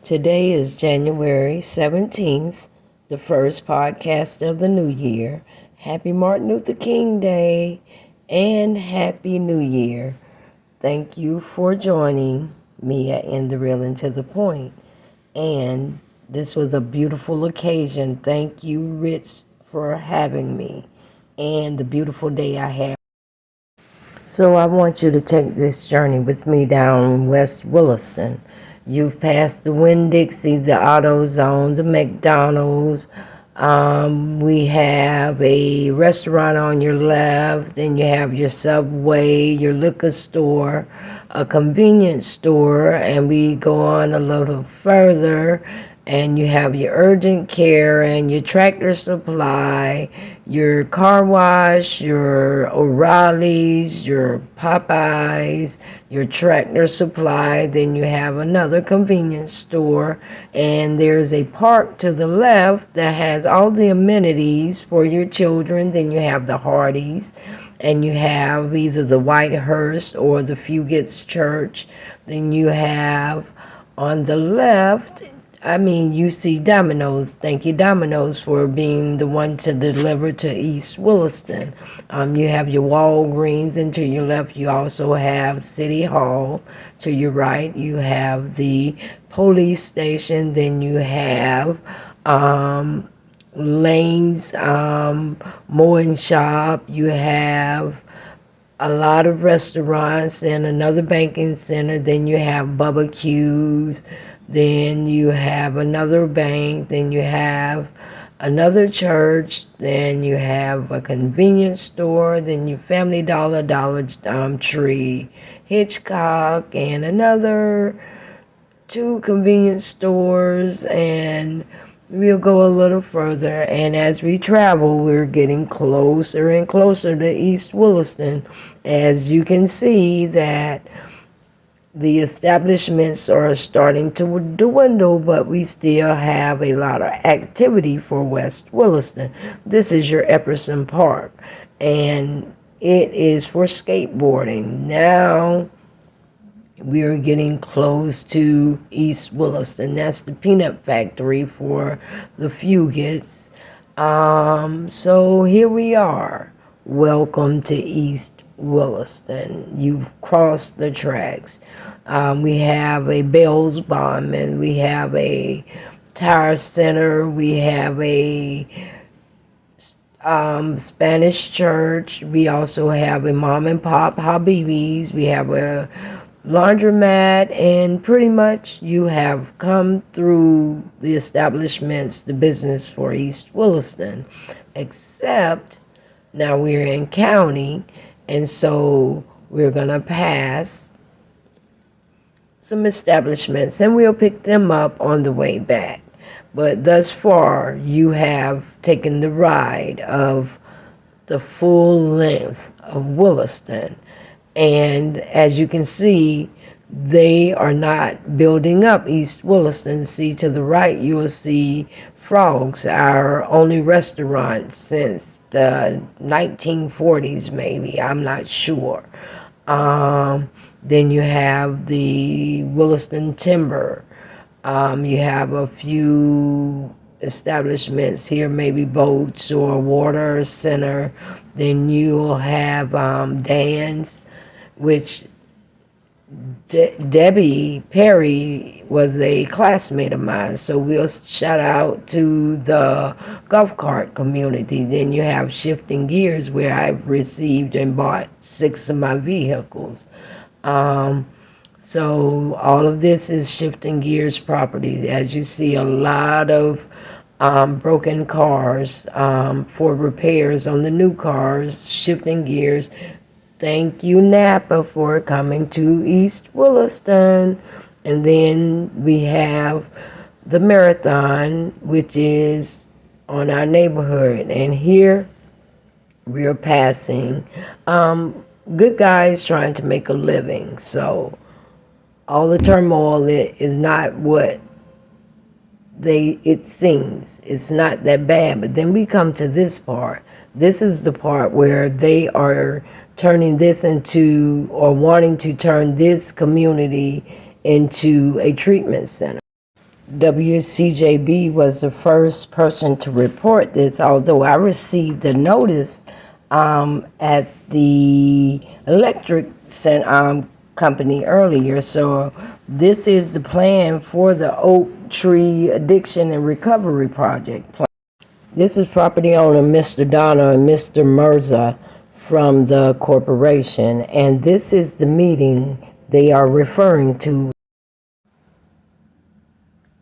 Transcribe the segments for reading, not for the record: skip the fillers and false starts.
Today is January 17th, the first podcast of the new year. Happy Martin Luther King Day and Happy New Year. Thank you for joining me at In the Real and to the Point. And this was a beautiful occasion. Thank you, Rich, for having me and the beautiful day I had. So I want you to take this journey with me down West Williston. You've passed the Winn-Dixie, the AutoZone, the McDonald's. We have a restaurant on your left. Then you have your Subway, your liquor store, a convenience store, and we go on a little further and you have your urgent care and your Tractor Supply, your car wash, your O'Reilly's, your Popeyes, your Tractor Supply. Then you have another convenience store, and there's a park to the left that has all the amenities for your children. Then you have the Hardee's, and you have either the Whitehurst or the Fugates Church. Then you have on the left, you see Domino's. Thank you, Domino's, for being the one to deliver to East Williston. You have your Walgreens, and to your left, you also have City Hall. To your right, you have the police station. Then you have Lane's mowing shop. You have a lot of restaurants and another banking center. Then you have Bubba Q's. Then you have another bank. Then you have another church. Then you have a convenience store. Then you Family Dollar, Dollar Tree, Hitchcock, and another two convenience stores. And we'll go a little further. And as we travel, we're getting closer and closer to East Williston. As you can see that the establishments are starting to dwindle, but we still have a lot of activity for West Williston. This is your Epperson Park, and it is for skateboarding. Now we are getting close to East Williston. That's the peanut factory for the Fugates. So here we are. Welcome to East Williston. You've crossed the tracks. We have a Bell's Bomb, and we have a tire center. We have a Spanish church. We also have a mom and pop Habibi's. We have a laundromat, and pretty much you have come through the establishments, the business for East Williston, except now we're in county, and so we're going to pass some establishments, and we'll pick them up on the way back. But thus far, you have taken the ride of the full length of Williston. And as you can see, they are not building up East Williston. See, to the right, you will see Frogs, our only restaurant since the 1940s, maybe. I'm not sure. Then you have the Williston Timber. You have a few establishments here, maybe Boats or Water Center. Then you'll have Dan's, which Debbie Perry was a classmate of mine, so we'll shout out to the golf cart community. Then you have Shifting Gears, where I've received and bought 6 of my vehicles. So all of this is Shifting Gears property. As you see, a lot of broken cars for repairs on the new cars. Shifting Gears. Thank you, Napa, for coming to East Williston. And then we have the Marathon, which is on our neighborhood. And here we are passing good guys trying to make a living. So all the turmoil is not what it seems. It's not that bad. But then we come to this part. This is the part where they are turning this into, or wanting to turn this community into a treatment center. WCJB was the first person to report this, although I received a notice at the company earlier. So this is the plan for the Oak Tree Addiction and Recovery Project. This is property owner Mr. Donna and Mr. Mirza from the corporation, and this is the meeting they are referring to.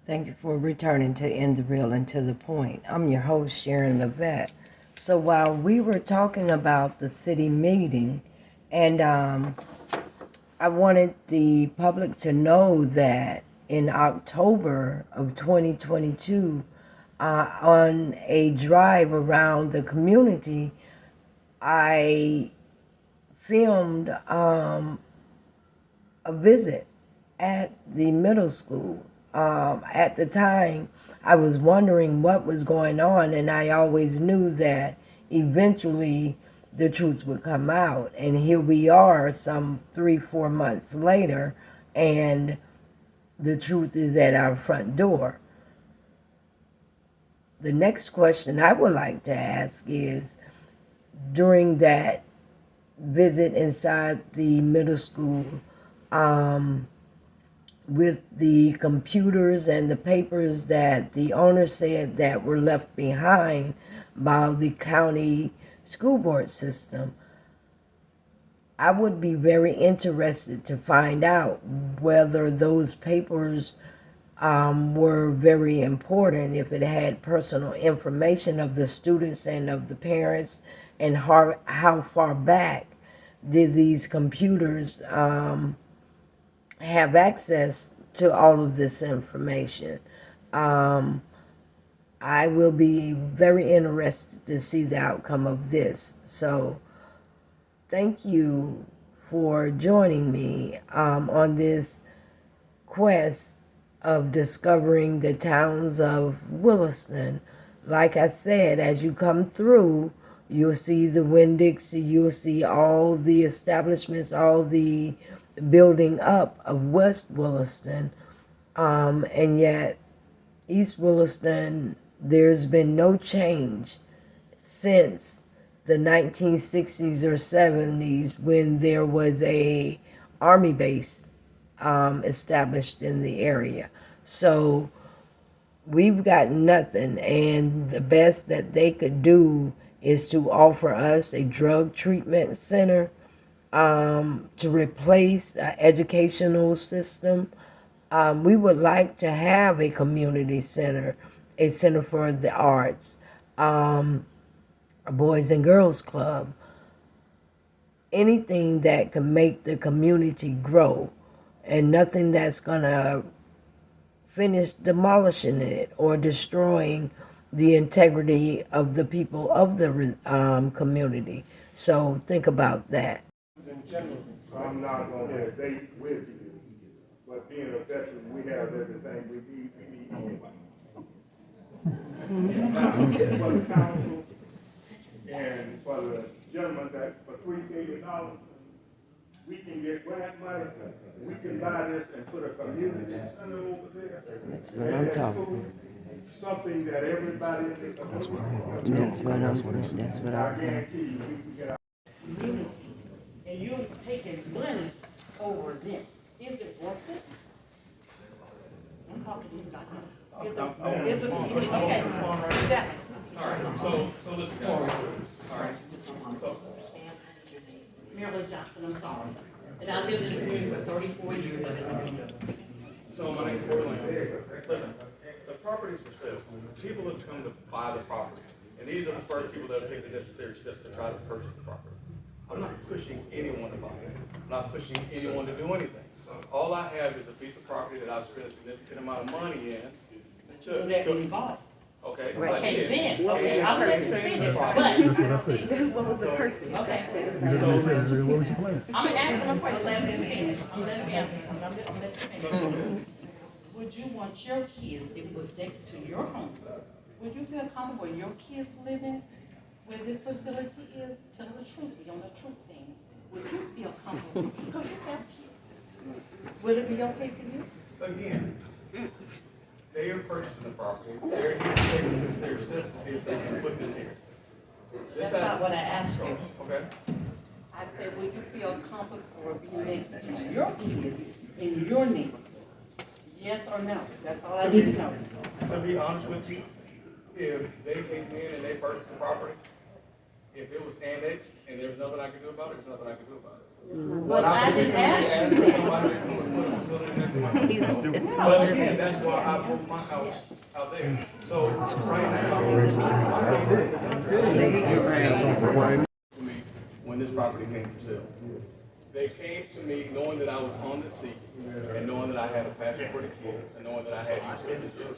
Thank you for returning to End the Real and to the Point. I'm your host, Sharon Levette. So while we were talking about the city meeting, and I wanted the public to know that in October of 2022, on a drive around the community, I filmed a visit at the middle school. At the time, I was wondering what was going on, and I always knew that eventually the truth would come out. And here we are, some 3-4 months later, and the truth is at our front door. The next question I would like to ask is, during that visit inside the middle school, with the computers and the papers that the owner said that were left behind by the county school board system, I would be very interested to find out whether those papers were very important, if it had personal information of the students and of the parents, and how far back did these computers have access to all of this information. I will be very interested to see the outcome of this. So thank you for joining me on this quest of discovering the towns of Williston. Like I said, as you come through, you'll see the Winn-Dixie, you'll see all the establishments, all the building up of West Williston, and yet East Williston, there's been no change since the 1960s or 70s, when there was a army base established in the area. So we've got nothing, and the best that they could do is to offer us a drug treatment center, to replace an educational system. We would like to have a community center, a center for the arts, a Boys and Girls Club, anything that can make the community grow, and nothing that's going to finish demolishing it or destroying the integrity of the people of the community. So think about that. In general, I'm not going to debate with you, but being a veteran, we have everything we need anyway. For the council and for the gentleman that for $3 billion, we can get grant money, we can buy this and put a community center over there. That's what I'm talking. Something that everybody in the community. That's what I'm saying. That's what I I'm saying. guarantee you, we can get our community, and you're taking money over them. Is it worth it? I'm talking to you about him. Is it, okay, exactly. So listen, guys. All right. So, Marilyn Johnson, I'm sorry. And I lived in the community for 34 years. I've been living here. so my name's Orlando. Listen, the property's for sale. People have come to buy the property, and these are the first people that have taken the necessary steps to try to purchase the property. I'm not pushing anyone to buy it. I'm not pushing anyone to do anything. All I have is a piece of property that I've spent a significant amount of money in. You knew that when you bought it. Okay. Okay, then, okay, I'm letting you finish, but. What was the purpose? Okay. What was your plan? I'm gonna ask him a question, let him finish. I'm letting him answer, I'm gonna let him finish. Would you want your kids, if it was next to your home, would you feel comfortable where your kids live in, where this facility is? Tell the truth, be on the truth thing. Would you feel comfortable, because you have kids? Would it be okay for you? Again, They are purchasing the property. They're here to take the necessary steps to see if they can put this here. This That's not what I asked you. Okay. I said, would you feel comfortable being next to your kids in your neighborhood? Yes or no? That's all I need to know. To be honest with you, if they came in and they purchased the property, if it was annexed and there's nothing I can do about it, there's nothing I can do about it. But I didn't ask you For that. somebody to come and put a facility next to my house. But again, that's why I moved my house out there. So right now, to me when this property came for sale. They came to me knowing that I was on the seat and knowing that I had a passion for the kids and knowing that I had use of the gym.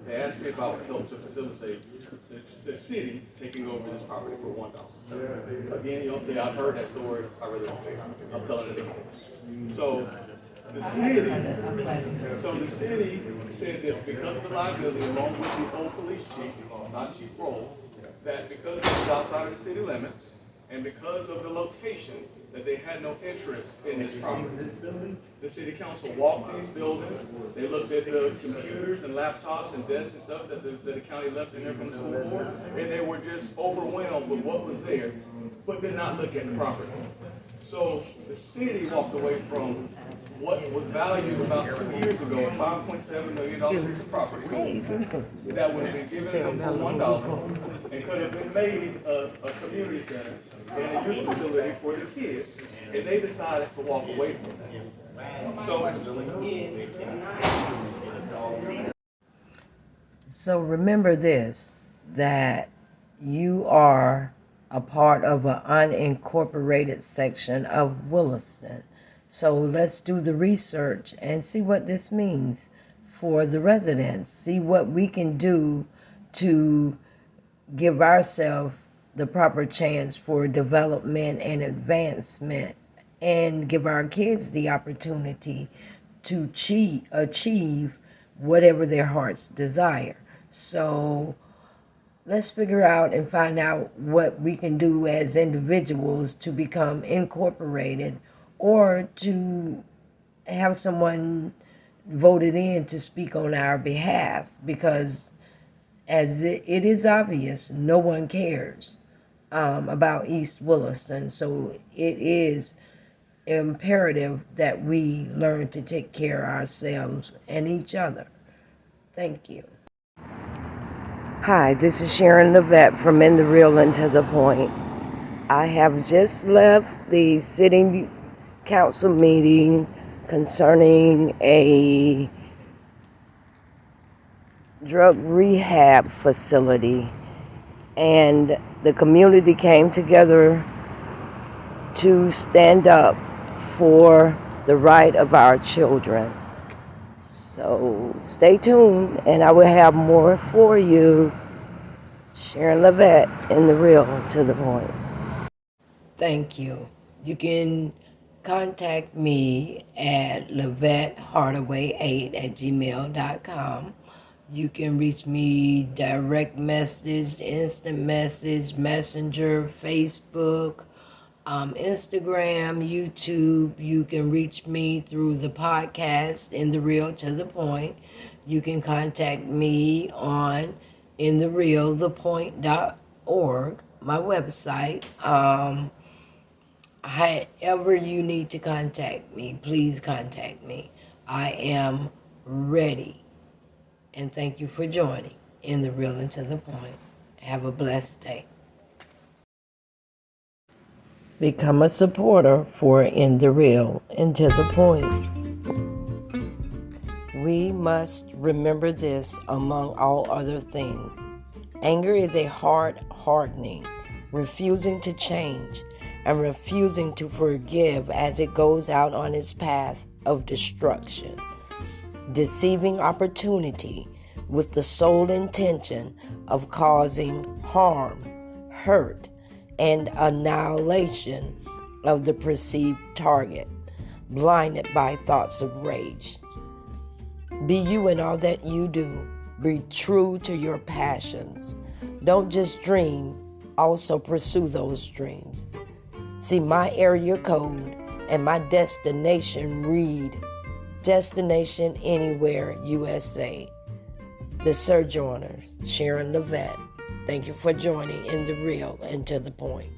They asked me about help to facilitate the city taking over this property for $1. Again, you don't say I've heard that story. I really don't care. I'm telling it again. So the city said that because of the liability, along with the old police chief, not Chief Roll, that because it was outside of the city limits and because of the location, that they had no interest in this property. The city council walked these buildings, they looked at the computers and laptops and desks and stuff that the county left in there from the school board, and they were just overwhelmed with what was there, but did not look at the property. So the city walked away from what was valued about 2 years ago at $5.7 million piece of property that would have been given them for $1 and could have been made a community center and a youth facility for the kids, and they decided to walk away from that. So remember this, that you are a part of an unincorporated section of Williston. So let's do the research and see what this means for the residents. See what we can do to give ourselves the proper chance for development and advancement, and give our kids the opportunity to achieve whatever their hearts desire. So let's figure out and find out what we can do as individuals to become incorporated, or to have someone voted in to speak on our behalf, because as it is obvious, no one cares about East Williston. So it is imperative that we learn to take care of ourselves and each other. Thank you. Hi, this is Sharon Levette from In the Real and to the Point. I have just left the city council meeting concerning a drug rehab facility, and the community came together to stand up for the right of our children. So stay tuned and I will have more for you. Sharon Levette, In the Real to the Point. Thank you. You can contact me at LevetteHardaway8@gmail.com. You can reach me direct message, instant message, messenger, Facebook, Instagram, YouTube. You can reach me through the podcast, In the Real to the Point. You can contact me on intherealthepoint.org, my website. However you need to contact me, please contact me. I am ready. And thank you for joining In the Real and to the Point. Have a blessed day. Become a supporter for In the Real and to the Point. We must remember this among all other things. Anger is a heart hardening, refusing to change, and refusing to forgive as it goes out on its path of destruction. Deceiving opportunity with the sole intention of causing harm, hurt, and annihilation of the perceived target, blinded by thoughts of rage. Be you in all that you do. Be true to your passions. Don't just dream, also pursue those dreams. See, my area code and my destination read Destination Anywhere USA. The Sojourner, Sharon Levette. Thank you for joining In the Real and to the Point.